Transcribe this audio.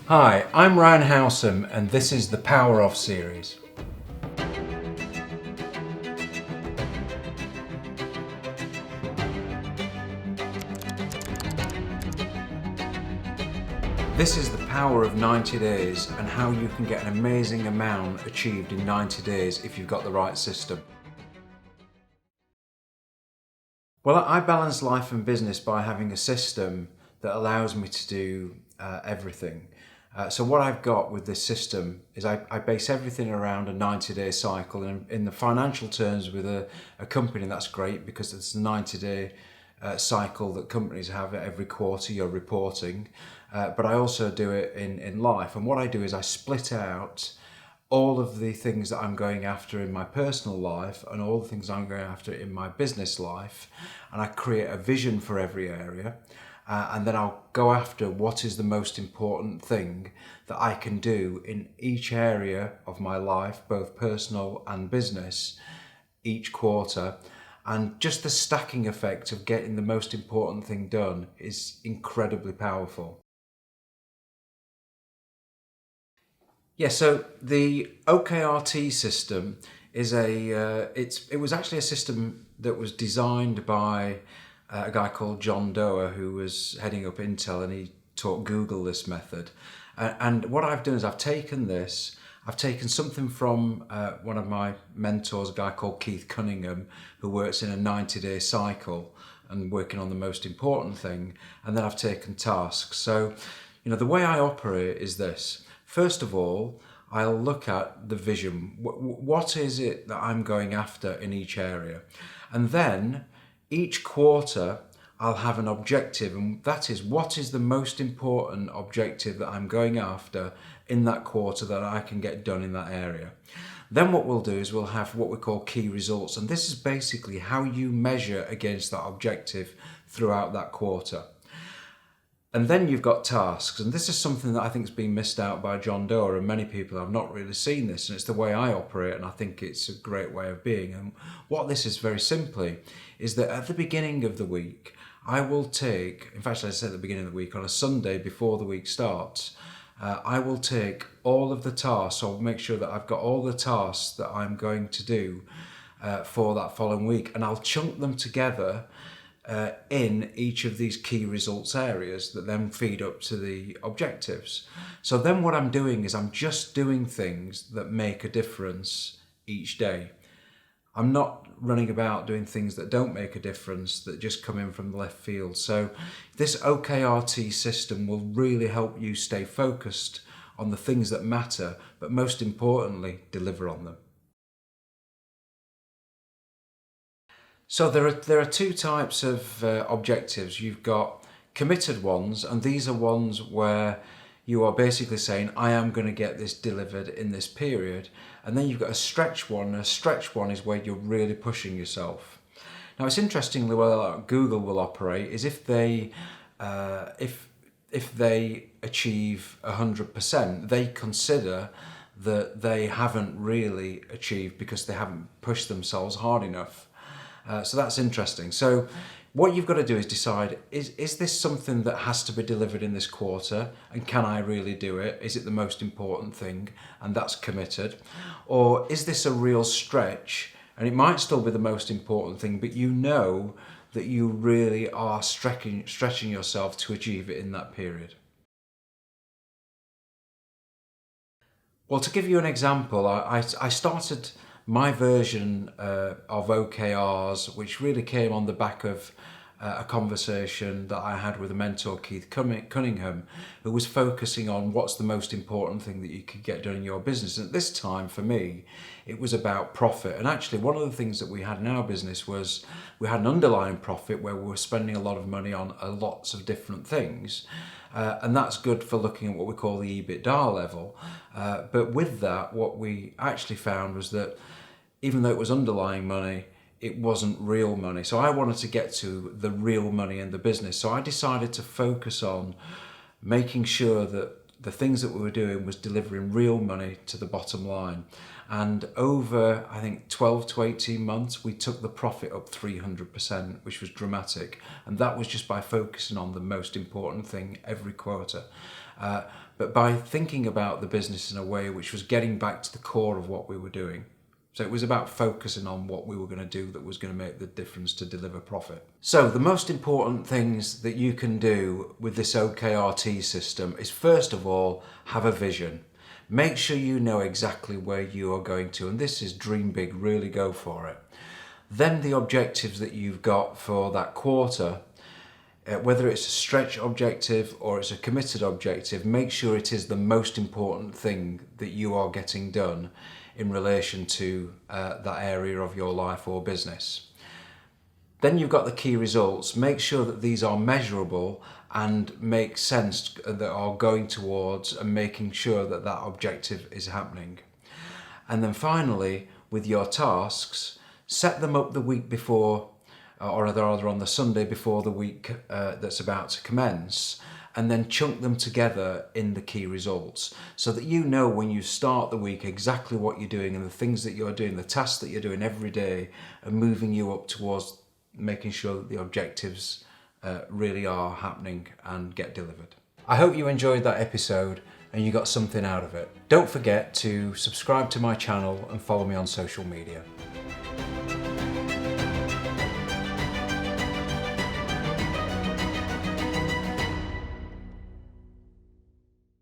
Hi, I'm Ryan Howsam and this is the Power Of series. This is the power of 90 days and how you can get an amazing amount achieved in 90 days if you've got the right system. Well, I balance life and business by having a system that allows me to do everything. So what I've got with this system is I base everything around a 90-day cycle. And in the financial terms with a company, that's great because it's a 90-day cycle that companies have every quarter you're reporting. But I also do it in life. And what I do is I split out all of the things that I'm going after in my personal life and all the things I'm going after in my business life, and I create a vision for every area, and then I'll go after what is the most important thing that I can do in each area of my life, both personal and business, each quarter. And just the stacking effect of getting the most important thing done is incredibly powerful. Yeah, so the OKRT system is it was actually a system that was designed by a guy called John Doerr who was heading up Intel, and he taught Google this method. And what I've done is I've taken something from one of my mentors, a guy called Keith Cunningham, who works in a 90-day cycle and working on the most important thing, and then I've taken tasks. So, the way I operate is this. First of all, I'll look at the vision. What is it that I'm going after in each area? And then each quarter, I'll have an objective, and that is what is the most important objective that I'm going after in that quarter that I can get done in that area. Then what we'll do is we'll have what we call key results, and this is basically how you measure against that objective throughout that quarter. And then you've got tasks, and this is something that I think has been missed out by John Doerr, and many people have not really seen this, and it's the way I operate, and I think it's a great way of being. And what this is very simply is that at the beginning of the week, I will take, in fact, I said at the beginning of the week, on a Sunday before the week starts, I will take all of the tasks, or make sure that I've got all the tasks that I'm going to do for that following week, and I'll chunk them together in each of these key results areas that then feed up to the objectives. So then what I'm doing is I'm just doing things that make a difference each day. I'm not running about doing things that don't make a difference, that just come in from the left field. So this OKRT system will really help you stay focused on the things that matter, but most importantly, deliver on them. So there are two types of objectives. You've got committed ones, and these are ones where you are basically saying, I am going to get this delivered in this period. And then you've got a stretch one, and a stretch one is where you're really pushing yourself. Now, it's interesting the way Google will operate is if they if they achieve 100%, they consider that they haven't really achieved because they haven't pushed themselves hard enough. So that's interesting. So what you've got to do is decide, is this something that has to be delivered in this quarter, and can I really do it? Is it the most important thing, and that's committed? Or is this a real stretch, and it might still be the most important thing, but you know that you really are stretching yourself to achieve it in that period? Well, to give you an example, I started my version of OKRs, which really came on the back of a conversation that I had with a mentor, Keith Cunningham, who was focusing on what's the most important thing that you could get done in your business. And at this time, for me, it was about profit. And actually, one of the things that we had in our business was we had an underlying profit where we were spending a lot of money on lots of different things. And that's good for looking at what we call the EBITDA level. But with that, what we actually found was that even though it was underlying money, it wasn't real money. So I wanted to get to the real money in the business. So I decided to focus on making sure that the things that we were doing was delivering real money to the bottom line. And over, I think, 12 to 18 months, we took the profit up 300%, which was dramatic. And that was just by focusing on the most important thing every quarter. But but by thinking about the business in a way which was getting back to the core of what we were doing. So it was about focusing on what we were going to do that was going to make the difference to deliver profit. So the most important things that you can do with this OKRT system is, first of all, have a vision. Make sure you know exactly where you are going to, and this is dream big, really go for it. Then the objectives that you've got for that quarter, whether it's a stretch objective or it's a committed objective, make sure it is the most important thing that you are getting done in relation to that area of your life or business. Then you've got the key results. Make sure that these are measurable and make sense, that are going towards and making sure that that objective is happening. And then finally, with your tasks, set them up the week before, or rather on the Sunday before the week that's about to commence, and then chunk them together in the key results so that you know when you start the week exactly what you're doing, and the things that you're doing, the tasks that you're doing every day are moving you up towards making sure that the objectives really are happening and get delivered. I hope you enjoyed that episode and you got something out of it. Don't forget to subscribe to my channel and follow me on social media.